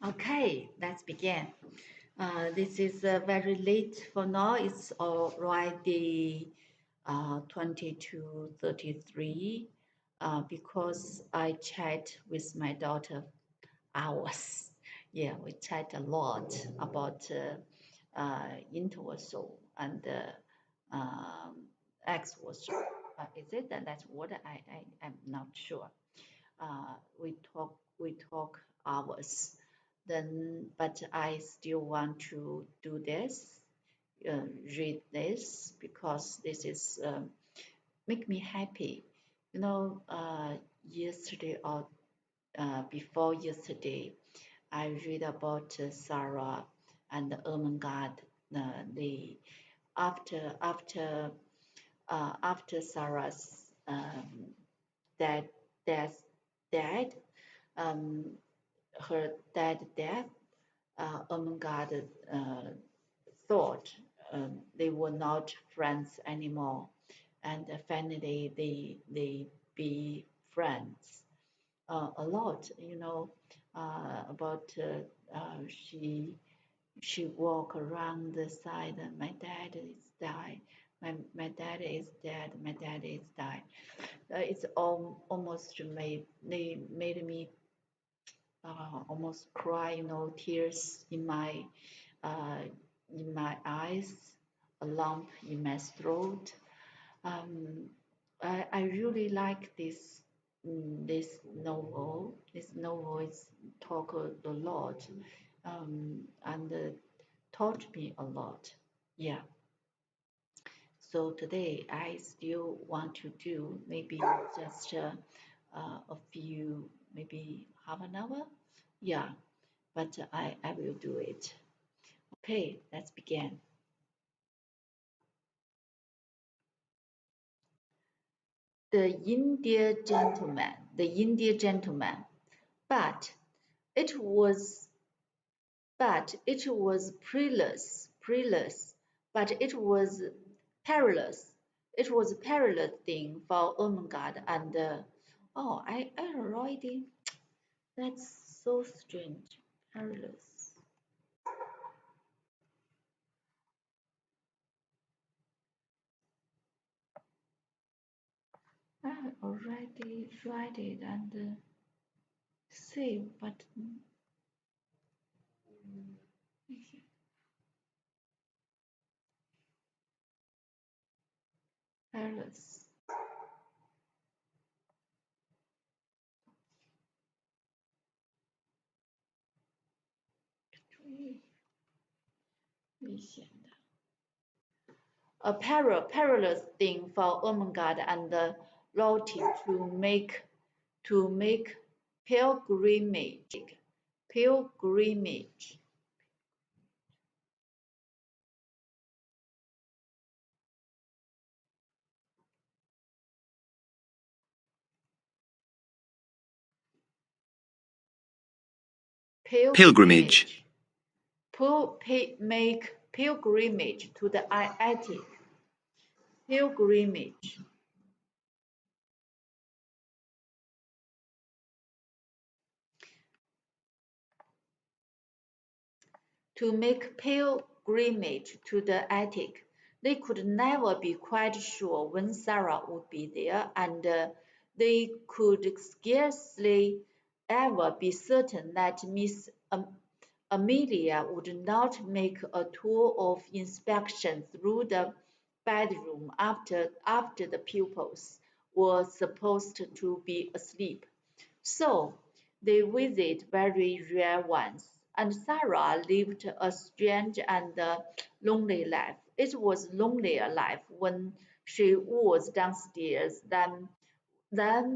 Okay, let's begin. This is very late for now. It's already 22:33 because I chat with my daughter hours. Yeah, we chat a lot about interwasal and exwasal. Is it that's what I'm not sure. We talk hours. Then, but I still want to do this, read this because this is make me happy. You know, yesterday or before yesterday, I read about Sarah and Ermengarde. They after Sarah's dad death, dad um, her dad death, Ermengarde thought they were not friends anymore, and finally they be friends a lot. About she walk around the side. My dad is died. My dad is dead. My dad is died. It's almost made me almost cry. Tears uh, in my eyes, a lump in my throat. Um, I really like this novel. This novel is talk a lot and taught me a lot. Yeah. So today I still want to do maybe just a few, maybe half an hour. Yeah, but I will do it. Okay, let's begin. The Indian gentleman, but it was perilous, but perilous. It was a perilous thing for Ermengarde and oh, I already. That's so strange. Perilous. I already tried it and save, but perilous. 危险的。A perilous thing for Ermengarde and Lottie to make pilgrimage Pilgrimage. pilgrimage make pilgrimage to the attic pilgrimage to make pilgrimage to the attic. They could never be quite sure when Sarah would be there, and they could scarcely ever be certain that Miss Amelia would not make a tour of inspection through the bedroom after the pupils were supposed to be asleep. So they visit very rare ones, and Sarah lived a strange and lonely life. It was lonelier life when she was downstairs than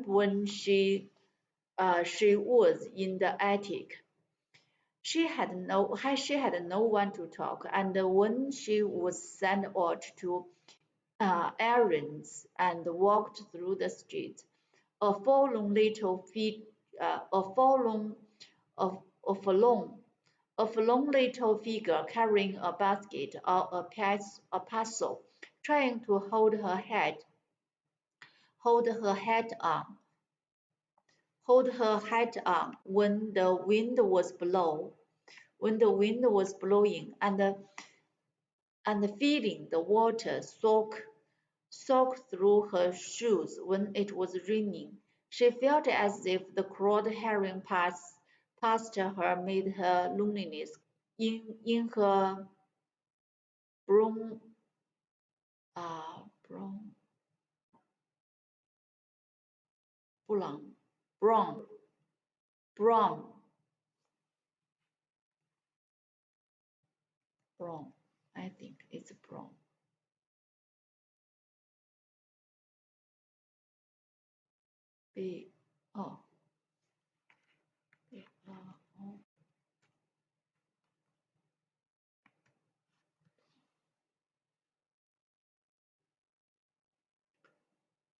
when she was in the attic. She had no one to talk, and when she was sent out to errands and walked through the streets, a forlorn little feet, a forlorn, a, a forlorn, a forlorn little figure carrying a basket or a parcel, trying to hold her head on, hold her hat on when the wind was blowing, and feeling the water soak through her shoes when it was raining. She felt as if the crowd hurrying past her made her loneliness in her brown brown brown brown brown brown. I think it's brown. B oh, B, oh.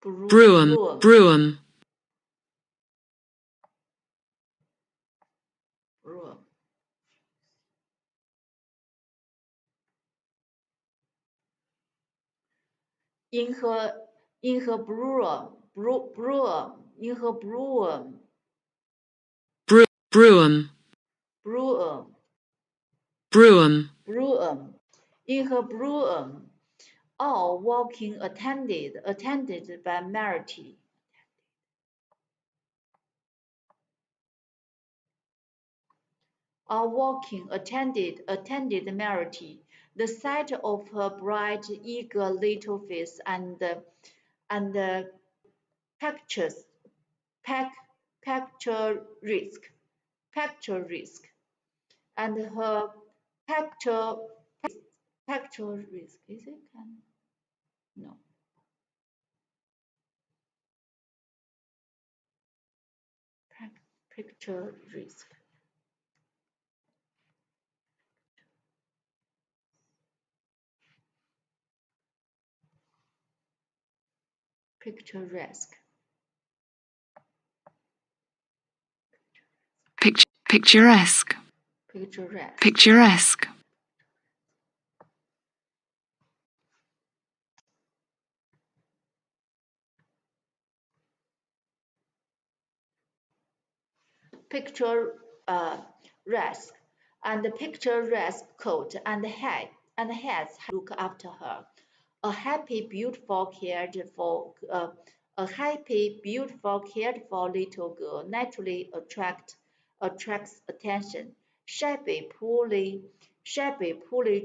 Brougham, Broom, Brougham, broom. In her in her Brougham, brougham, Brougham, brougham, in her brougham, all walking attended by Merity. All walking attended Merity. The sight of her bright, eager little face and pictures, pac, picturesque, and her picture, picturesque, is it? No, picturesque, picturesque, picturesque, picturesque. picturesque, Picturesque, and the picturesque coat and hats look after her. A happy, beautiful, cared for little girl naturally attracts attention. Poorly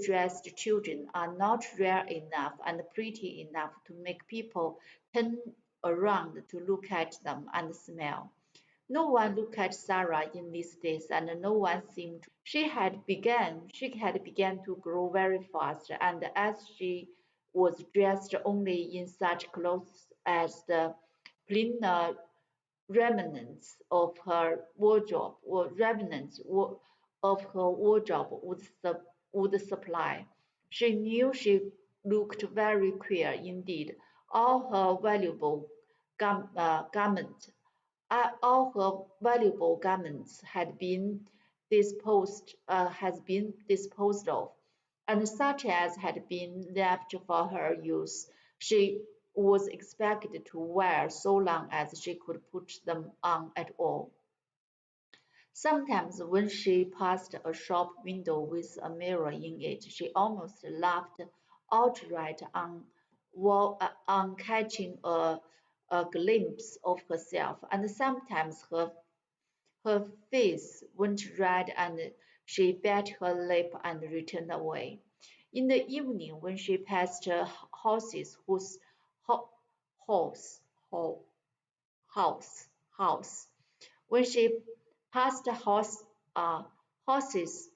dressed children are not rare enough and pretty enough to make people turn around to look at them and smile. No one looked at Sarah in these days, and no one seemed to. She had begun to grow very fast, and as she was dressed only in such clothes as the plainer remnants of her wardrobe or remnants of her wardrobe would supply. She knew she looked very queer indeed. All her valuable garments all her valuable garments has been disposed of, and such as had been left for her use, she was expected to wear so long as she could put them on at all. Sometimes when she passed a shop window with a mirror in it, she almost laughed outright on catching a glimpse of herself, and sometimes her face went red and she bit her lip and returned away. In the evening, when she passed houses whose ho- house, ho- house, when she passed uh, houses,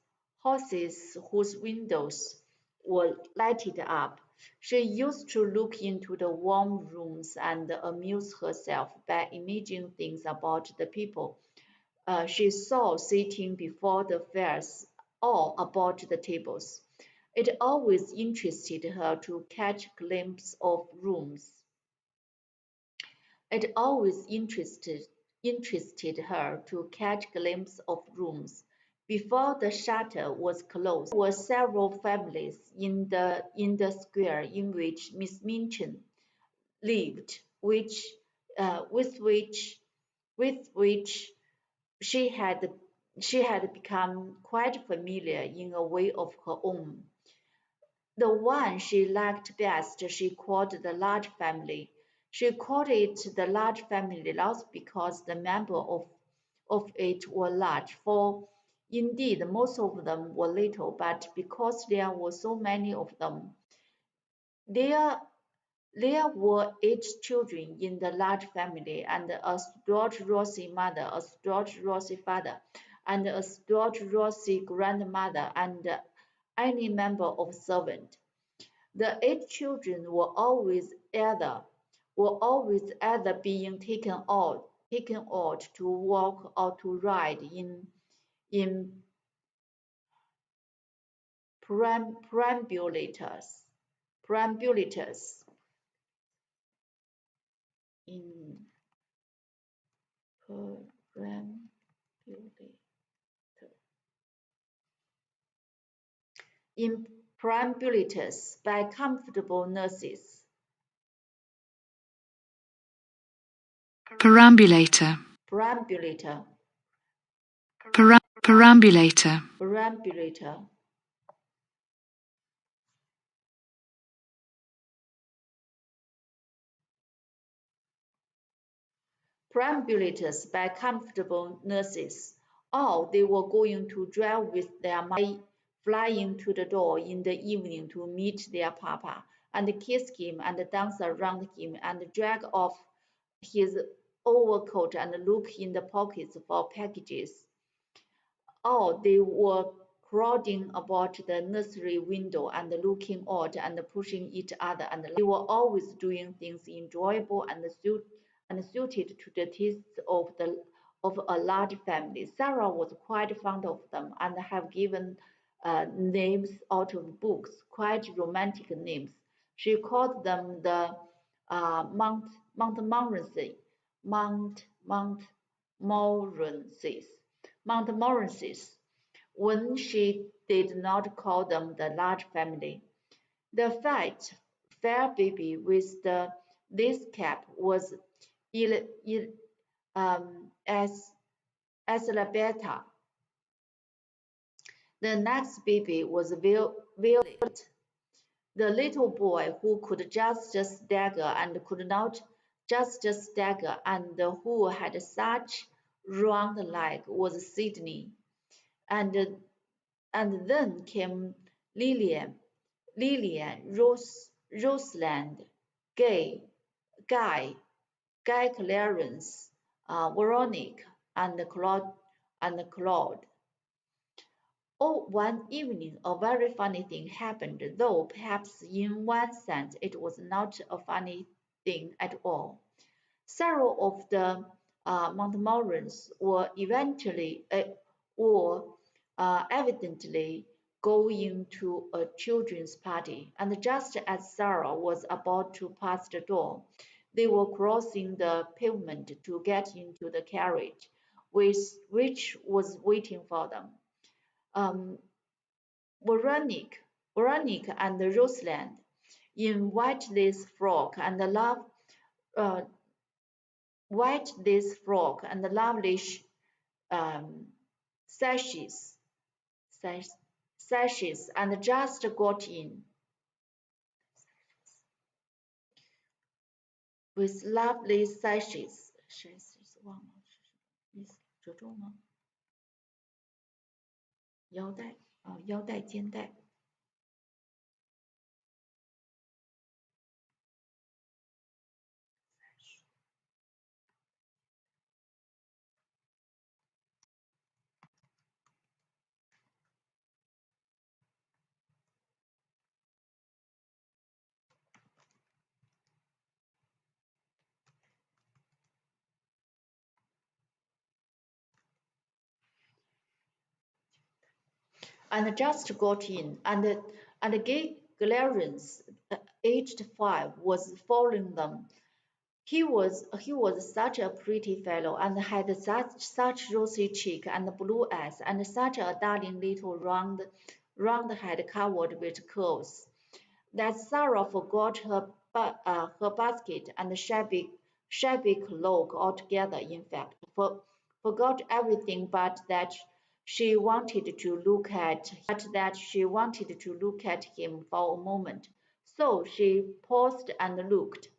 houses whose windows were lighted up, she used to look into the warm rooms and amuse herself by imagining things about the people she saw sitting before the fires or about the tables. It always interested her to catch glimpses of rooms it always interested her to catch glimpses of rooms before the shutter was closed. There were several families in the square in which Miss Minchin lived, with with which she had become quite familiar in a way of her own. The one she liked best she called the large family. She called it the large family not because the members of it were large, for indeed most of them were little, but because there were so many of them. There There were 8 children in the large family, and a Stuart Rossi mother, a Stuart Rossi father, and a Stuart Rossi grandmother, and any member of servant. The 8 children were always either being taken out to walk or to ride in perambulators. Perambulators in perambulator in perambulators by comfortable nurses. Perambulator. Perambulator. Perambulator. Perambulator. Perambulators by comfortable nurses. Or they were going to drive with their mother, flying to the door in the evening to meet their papa, and kiss him and dance around him and drag off his overcoat and look in the pockets for packages. Or they were crowding about the nursery window and looking out and pushing each other, and they were always doing things enjoyable and suited to the tastes of a large family. Sarah was quite fond of them and have given names out of books, quite romantic names. She called them the Montmorency, Montmorencies, Montmorencies, when she did not call them the large family. The fair baby with the lace cap was as Elisabetta. The next baby was Violet, the little boy who could just stagger and could not just stagger, and who had such round leg was Sydney. And and then came Lillian, Rosalind, Gay, Guy, Clarence, Veronique, and Claude. Oh, one evening a very funny thing happened, though perhaps in one sense it was not a funny thing at all. Several of the Montmorencys were evidently going to a children's party, and just as Sarah was about to pass the door, they were crossing the pavement to get into the carriage, which was waiting for them. Um, Veronique and Rosalind in uh, white lace frock and lovely um, sashes, sashes, and just got in with lovely sashes. Sashes 忘了是什么意思，褶皱吗？腰带腰带肩带。And just got in, and Gay Clarence, aged 5, was following them. He was such a pretty fellow, and had such rosy cheek and blue eyes, and such a darling little round head covered with curls, that Sarah forgot her basket and shabby cloak altogether, in fact, forgot everything but that she wanted to look at him for a moment. So she paused and looked.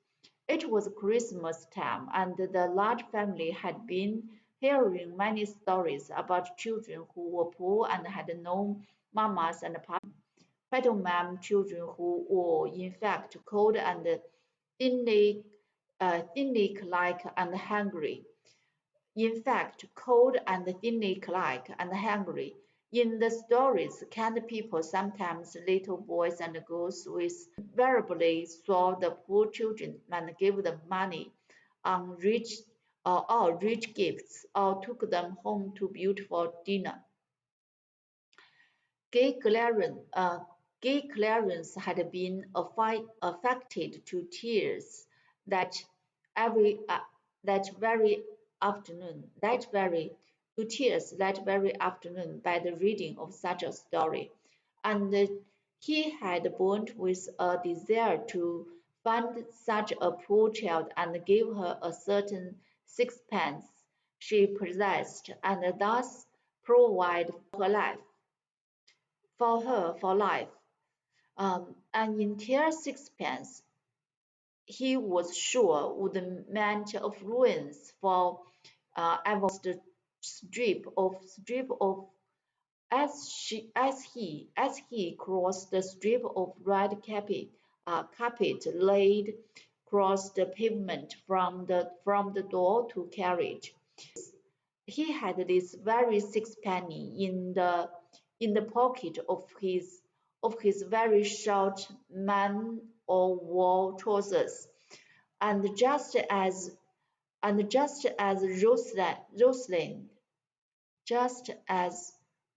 It was Christmas time, and the large family had been hearing many stories about children who were poor and had no mamas and papas, Petalmam children who were in fact cold and thinly, thinly-like and hungry. In fact, cold and thinly-like and hungry. In the stories, kind people, sometimes little boys and girls, invariably saw the poor children and gave them money on rich or rich gifts, or took them home to beautiful dinner. Gay Clarence had been affected to tears that every that very afternoon by the reading of such a story, and he had burned with a desire to find such a poor child and give her a certain sixpence she possessed, and thus provide for life. An entire sixpence, he was sure, would meant of ruins for every strip of as he crossed the strip of red carpet laid across the pavement from the door to carriage. He had this very sixpenny in the pocket of his very short man-o'-war trousers, and just as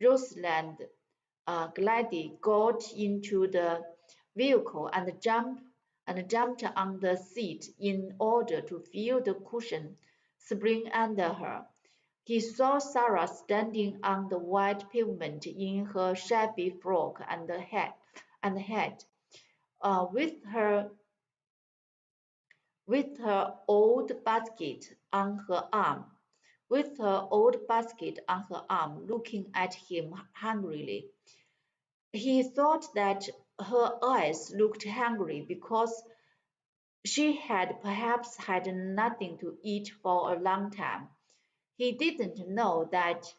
Rosalind Gladys got into the vehicle and jumped on the seat in order to feel the cushion spring under her. He saw Sarah standing on the white pavement in her shabby frock and hat, with her old basket on her arm, looking at him hungrily. He thought that her eyes looked hungry because she had perhaps had nothing to eat for a long time. He didn't know that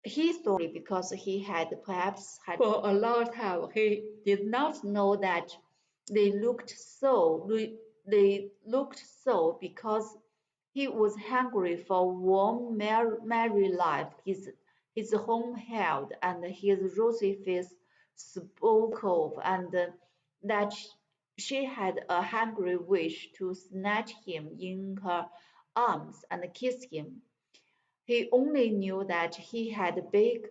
he thought because he had perhaps had for a long time. He did not know that they looked so because he was hungry for warm, merry life his home held, and his rosy face spoke of, and that she had a hungry wish to snatch him in her arms and kiss him. He only knew that he had big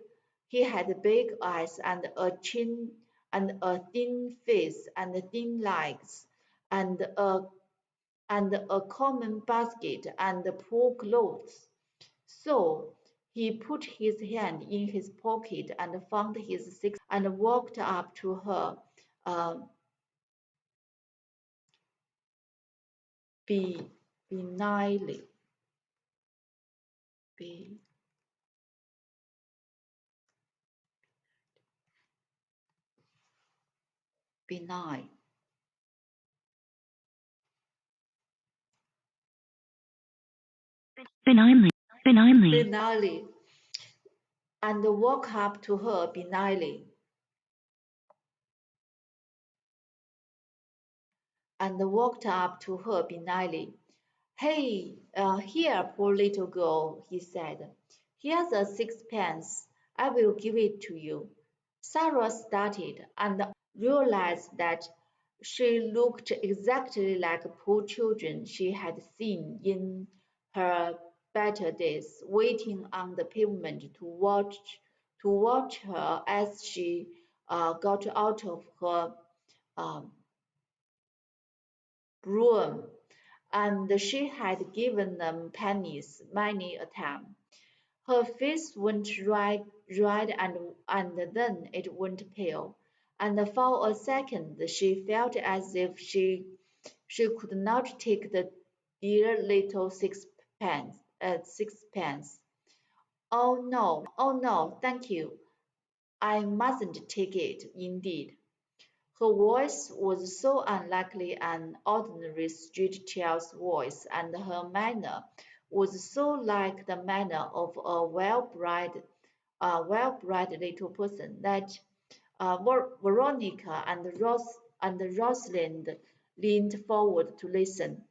eyes and a chin and a thin face and thin legs and a common basket and poor clothes. So he put his hand in his pocket and found his and walked up to her uh, be, benignly. Be, benign. Benignly. Benignly. Benignly, and walked up to her benignly. Hey, here, poor little girl, he said. Here's a sixpence. I will give it to you. Sarah started and realized that she looked exactly like poor children she had seen in her better days, waiting on the pavement to watch her as she got out of her um, brougham, and she had given them pennies many a time. Her face went red and then it went pale, and for a second she felt as if she could not take the dear little sixpence. Oh no, thank you. I mustn't take it, indeed. Her voice was so unlikely an ordinary street child's voice, and her manner was so like the manner of a well-bred little person that Veronica and Rosalind leaned forward to listen.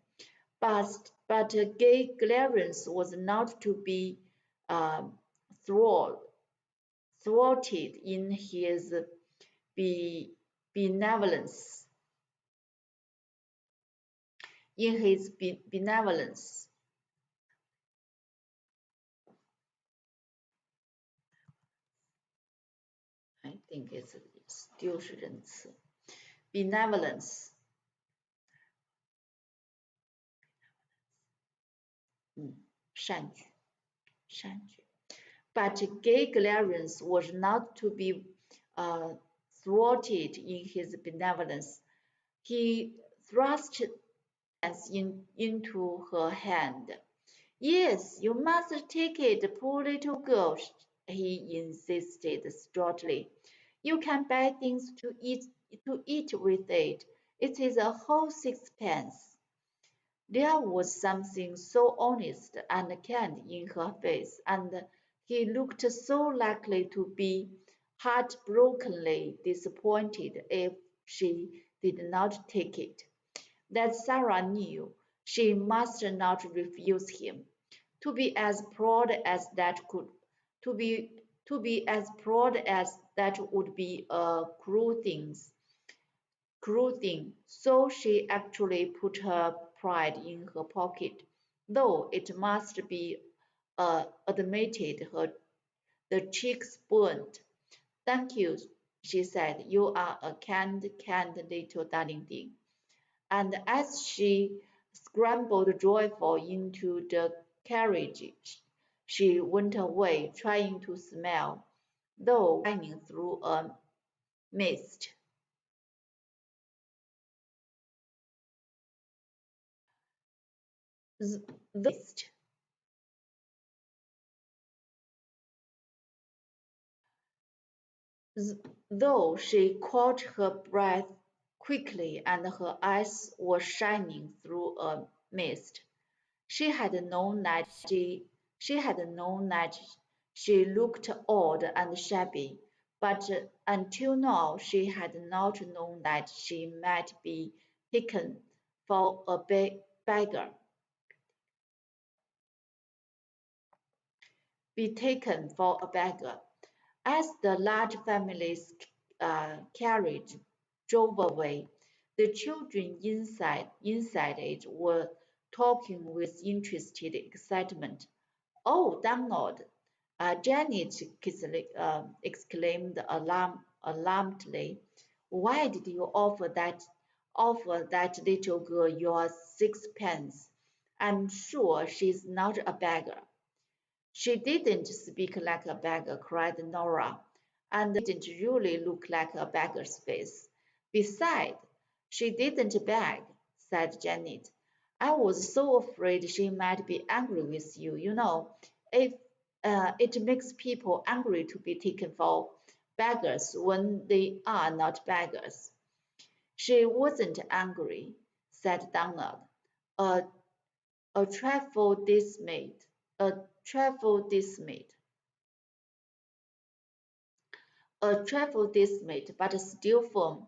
But Gay Clarence was not to be uh, thwart- thwarted in his be- benevolence. Benevolence. I think it's 丢失人词 benevolence，善举。But Gay Clarence was not to be thwarted in his benevolence. He thrust into her hand. Yes, you must take it, poor little girl, he insisted straightly. You can buy things to eat with it. It is a whole sixpence. There was something so honest and kind in her face, and he looked so likely to be heartbrokenly disappointed if she did not take it, that Sarah knew she must not refuse him. To be as proud as that could, to be as proud as that would be a cruel thing. So she actually put her pride in her pocket, though it must be admitted the cheeks burned. Thank you, she said. You are a kind, kind little darling thing. And as she scrambled joyful into the carriage, she went away, trying to smile, though shining through a mist. Though she caught her breath quickly and her eyes were shining through a mist. She had known that she looked old and shabby, but until now she had not known that she might be taken for a beggar. As the large family's carriage drove away, the children inside it were talking with interested excitement. "Oh, Donald!" Janet exclaimed alarmedly. "Why did you offer that little girl your sixpence? I'm sure she's not a beggar." "She didn't speak like a beggar," cried Nora, "and it didn't really look like a beggar's face. Besides, she didn't beg," said Janet. "I was so afraid she might be angry with you. You know, if it makes people angry to be taken for beggars when they are not beggars." "She wasn't angry," said Donald, a, a trifle dismayed. A trifle dismayed. But still firm.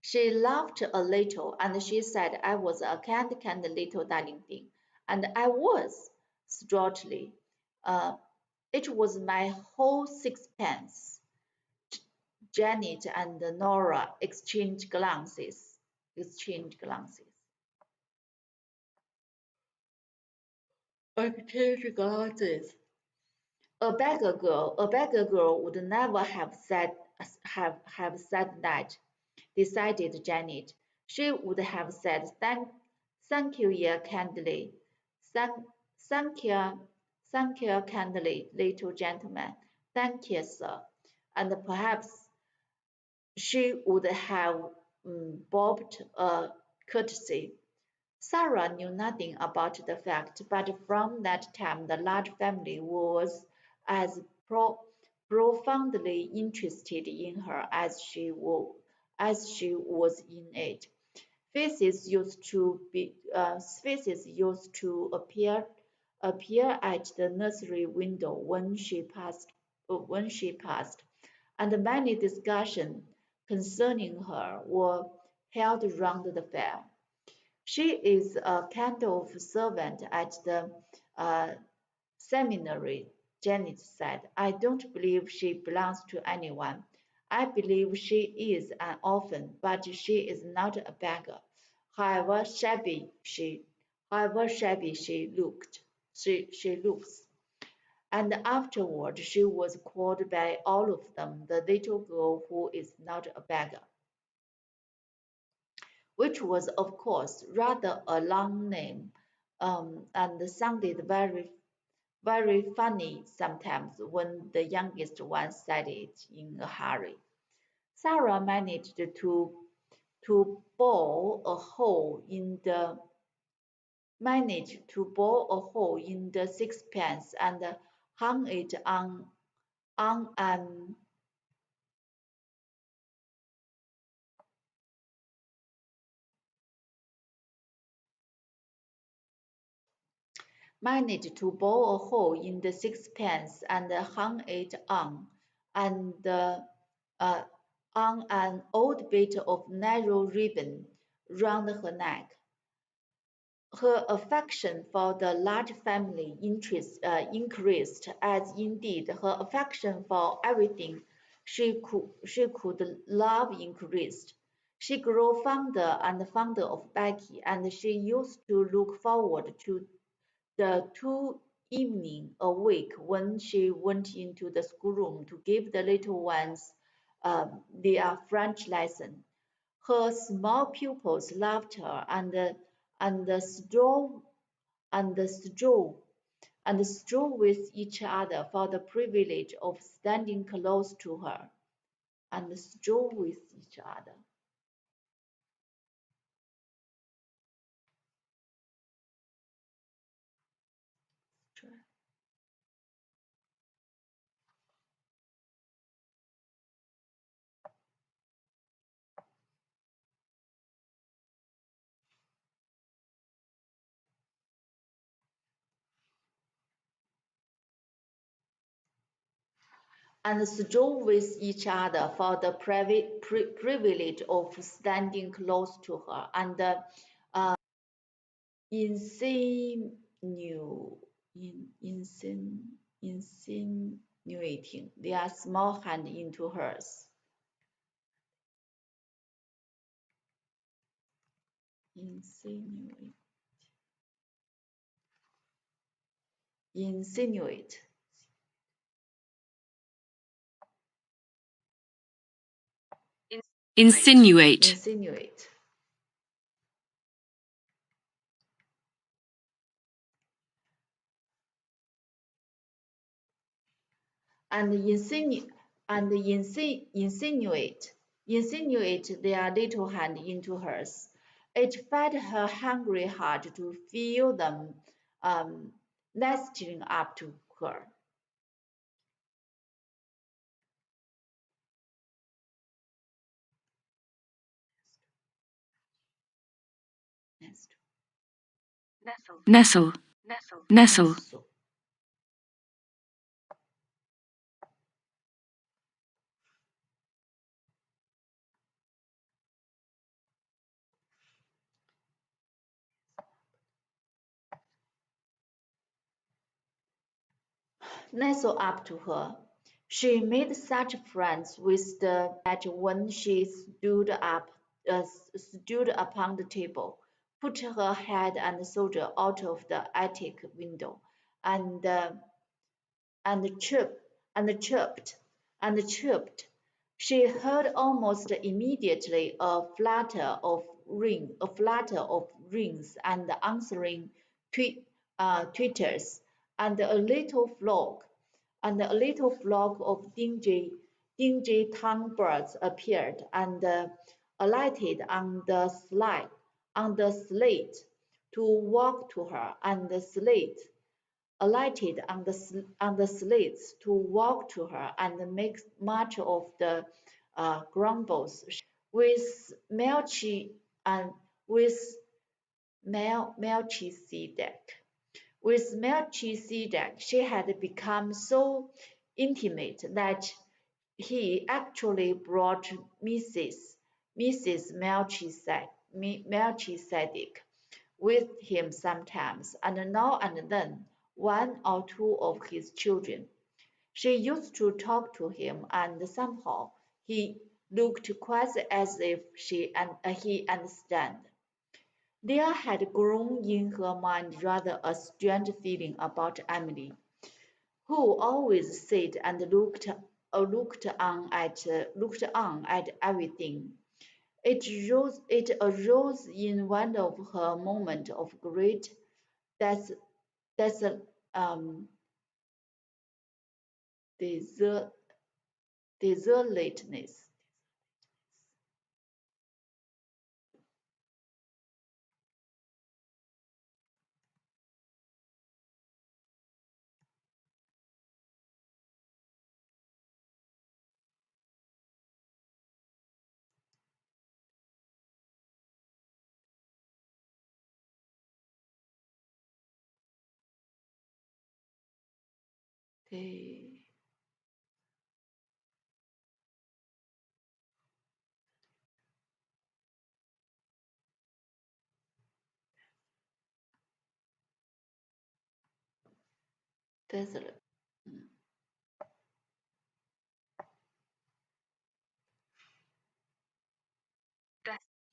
She laughed a little, and she said I was a kind, kind little darling thing. And I was, straightly. Uh, it was my whole sixpence. Janet and Nora exchanged glances. Exchanged glances. Exchanged glances. A beggar girl would never have said that, decided Janet. She would have said thank you, kindly. Thank you, kindly, little gentleman. Thank you, sir. And perhaps she would have bobbed a courtesy, Sarah knew nothing about the fact, but from that time the large family was as profoundly interested in her as she was in it. Faces used to appear at the nursery window when she passed, and many discussions concerning her were held round the fair. She is a kind of servant at the uh, seminary, Janet said. I don't believe she belongs to anyone. I believe she is an orphan, but she is not a beggar. However shabby she looks. And afterward she was called by all of them the little girl who is not a beggar, which was of course rather a long name, and sounded very funny sometimes when the youngest one said it in a hurry. Sarah managed to bore a hole in the sixpence and hung it on an managed to bore a hole in the sixpence and hung it and uh, on an old bit of narrow ribbon round her neck. Her affection for the large family increased, as indeed her affection for everything she could love increased. She grew fonder and fonder of Becky, and she used to look forward to the 2 evenings a week when she went into the schoolroom to give the little ones their French lesson. Her small pupils loved her and strove and strove and strove with each other for the privilege of standing close to her and strove with each other. And strove with each other for the privilege of standing close to her and insinu, insinuating their small hand into hers. Insinuate. Insinuate. Insinuate. Insinuate. And insinuate their little hand into hers. It fed her hungry heart to feel them nestling up to her. Nestle. Nestle. Nestle up to her. She made such friends with the that when she stood upon the table, put her head and shoulder out of the attic window, and and chirped and chirped and chirped. She heard almost immediately a flutter of rings and answering twitters, and a little flock of dingy tongue birds appeared and alighted on the slate to walk to her, and the slate alighted on the slates to walk to her and make much of the grumbles. With Melchi and with Melchizedek. With Melchizedek, she had become so intimate that he actually brought Mrs. Melchizedek with him sometimes, and now and then one or two of his children. She used to talk to him, and somehow he looked quite as if he understood. There had grown in her mind rather a strange feeling about Emily, who always sat and looked on at everything. It arose in one of her moments of great des, des, um, desert, desolateness. The desolate,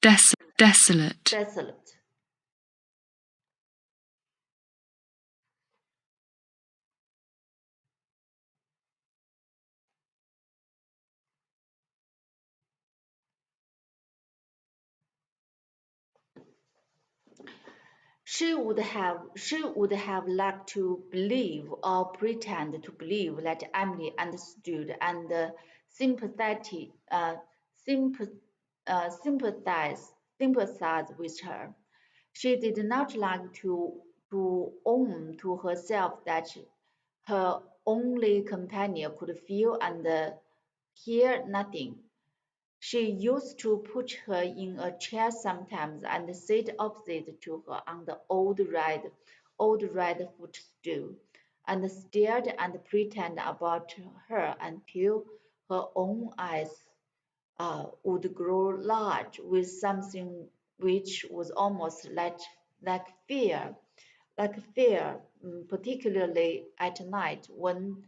Desolate. desolate. She would have liked to believe or pretend to believe that Emily understood and sympathetic, sympath, sympathize with her. She did not like to own to herself that her only companion could feel and hear nothing. She used to put her in a chair sometimes and sit opposite to her on the old red footstool, and stared and pretend about her until her own eyes would grow large with something which was almost like fear, particularly at night when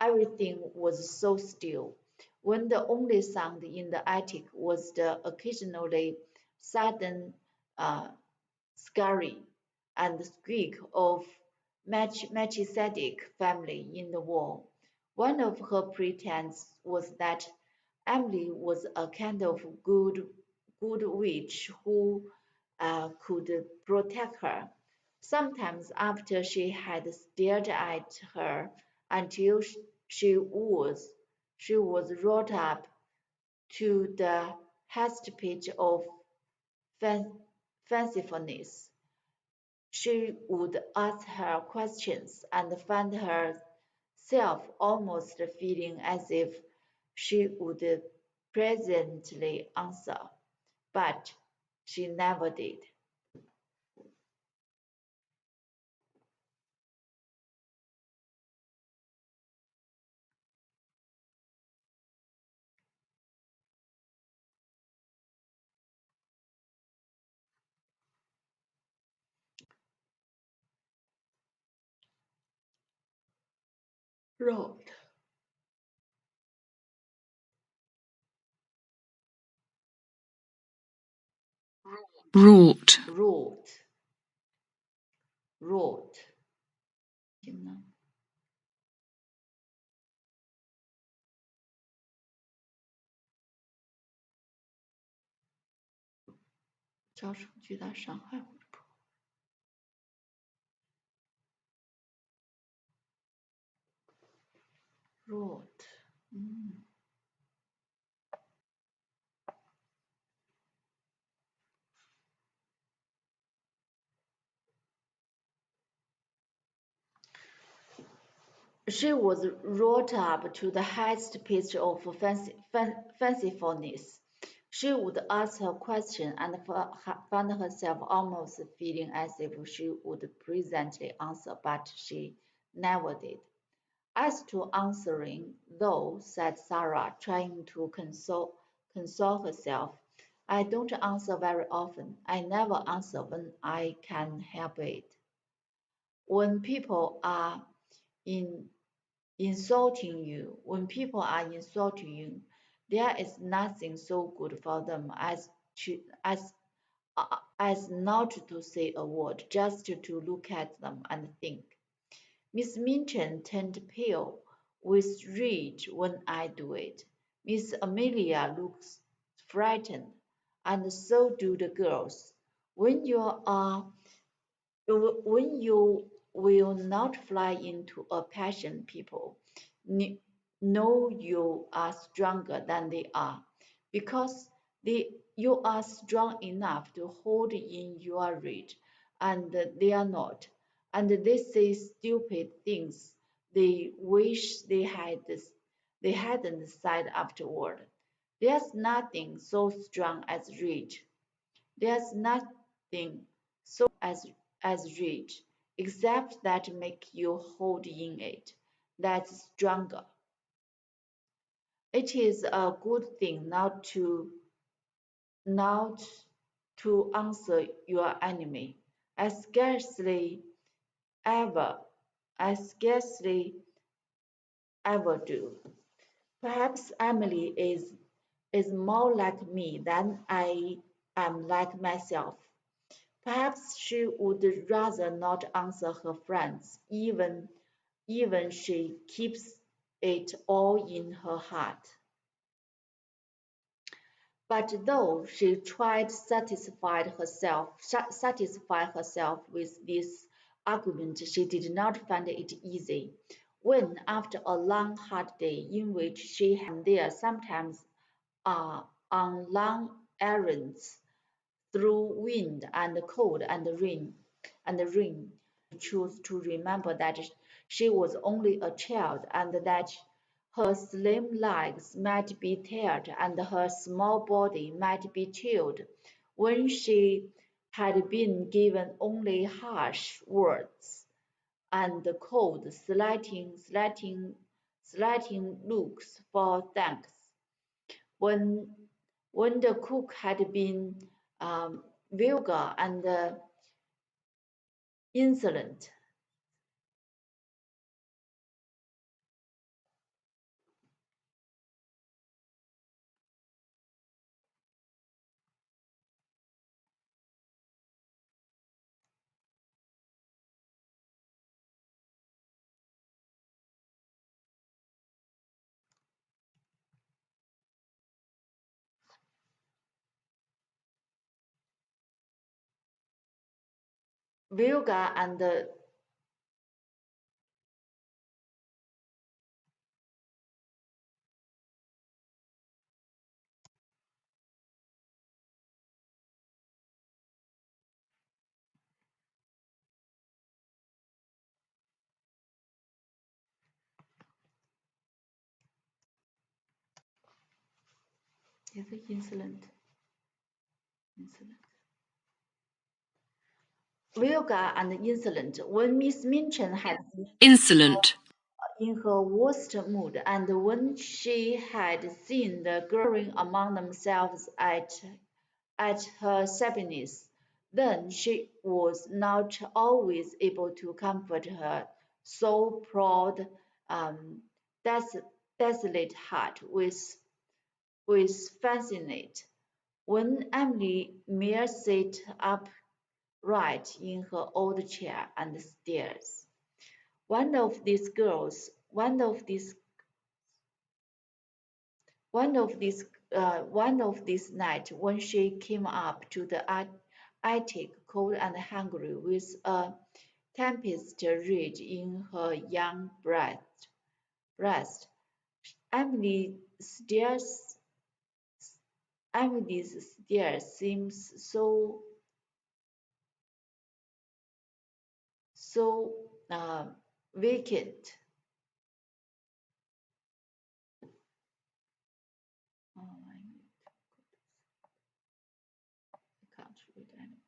everything was so still, when the only sound in the attic was the occasionally sudden uh, scurry and squeak of Melchizedek family in the wall. One of her pretenses was that Emily was a kind of good witch who could protect her. Sometimes after she had stared at her until she was she was wrought up to the highest pitch of fancifulness, she would ask her questions and find herself almost feeling as if she would presently answer, but she never did. Wrote, Wrought. wrote, wrote. 行呢？造成巨大伤害或者破坏。wrote， She was wrought up to the highest pitch of fancifulness. She would ask her question and found herself almost feeling as if she would presently answer, but she never did. As to answering, though, said Sarah, trying to console herself, I don't answer very often. I never answer when I can help it. When people are in when people are insulting you, there is nothing so good for them as not to say a word, just to look at them and think. Miss Minchin turned pale with rage when I do it. Miss Amelia looks frightened, and so do the girls. When you are when you will not fly into a passion, people know you are stronger than they are, because you are strong enough to hold in your rage, and they are not, and they say stupid things they wish they hadn't said afterward. There's nothing so strong as rage. There's nothing so as rich, except that make you hold in it. That's stronger. It is a good thing not to answer your enemy. I scarcely ever I scarcely ever do. Perhaps Emily is more like me than I am like myself. Perhaps she would rather not answer her friends, even she keeps it all in her heart. But though she tried to satisfy herself with this argument, she did not find it easy. When, after a long hard day in which she had there sometimes on long errands, through wind and cold and rain, chose to remember that she was only a child, and that her slim legs might be tired and her small body might be chilled. When she had been given only harsh words and cold, slighting looks for thanks, when the cook had been vulgar and insolent. Vulgar and insolent. Vulgar and insolent. When Miss Minchin had been insolent, in her worst mood, and when she had seen the girls among themselves at her shabbiness, then she was not always able to comfort her so proud, um, des- desolate heart with fascinate. When Emily mere sat upright in her old chair and stares. One of these nights, when she came up to the attic, cold and hungry, with a tempest rage in her young breast, Emily stares. Emily's stare seems so vacant. can't read anymore.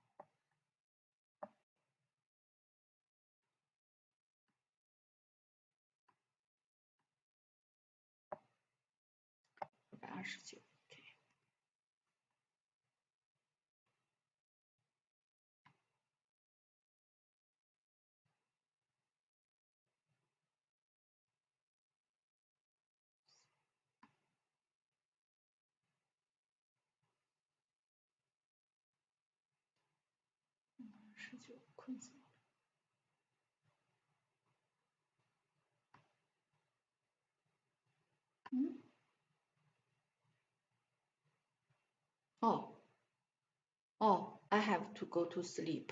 $29.19困死我了。Oh, I have to go to sleep.